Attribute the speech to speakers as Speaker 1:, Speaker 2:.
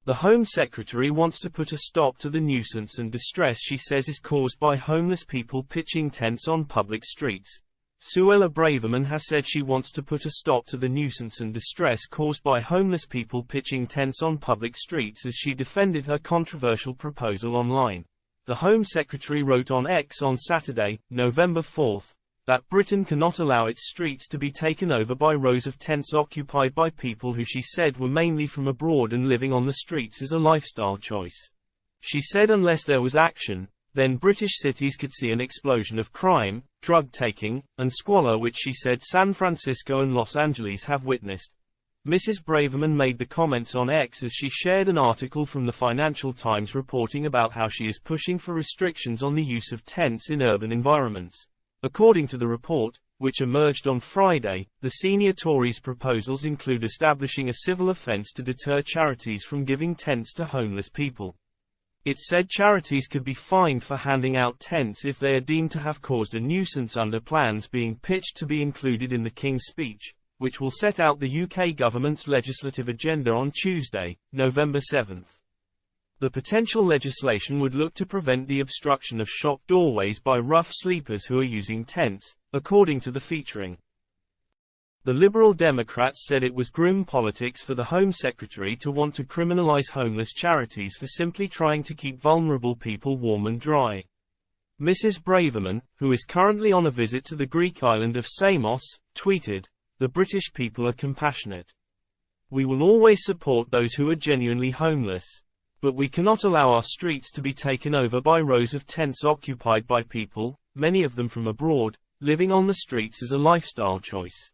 Speaker 1: The Home Secretary wants to put a stop to the nuisance and distress she says is caused by homeless people pitching tents on public streets. Suella Braverman has said she wants to put a stop to the nuisance and distress caused by homeless people pitching tents on public streets as she defended her controversial proposal online. The Home Secretary wrote on X on Saturday, November 4, that Britain cannot allow its streets to be taken over by rows of tents occupied by people who she said were mainly from abroad and living on the streets as a lifestyle choice. She said unless there was action, then British cities could see an explosion of crime, drug-taking, and squalor which she said San Francisco and Los Angeles have witnessed. Mrs. Braverman made the comments on X as she shared an article from the Financial Times reporting about how she is pushing for restrictions on the use of tents in urban environments. According to the report, which emerged on Friday, the senior Tories' proposals include establishing a civil offence to deter charities from giving tents to homeless people. It said charities could be fined for handing out tents if they are deemed to have caused a nuisance under plans being pitched to be included in the King's Speech, which will set out the UK government's legislative agenda on Tuesday, November 7. The potential legislation would look to prevent the obstruction of shop doorways by rough sleepers who are using tents, according to the featuring. The Liberal Democrats said it was grim politics for the Home Secretary to want to criminalize homeless charities for simply trying to keep vulnerable people warm and dry. Mrs. Braverman, who is currently on a visit to the Greek island of Samos, tweeted, "The British people are compassionate. We will always support those who are genuinely homeless. But we cannot allow our streets to be taken over by rows of tents occupied by people, many of them from abroad, living on the streets as a lifestyle choice."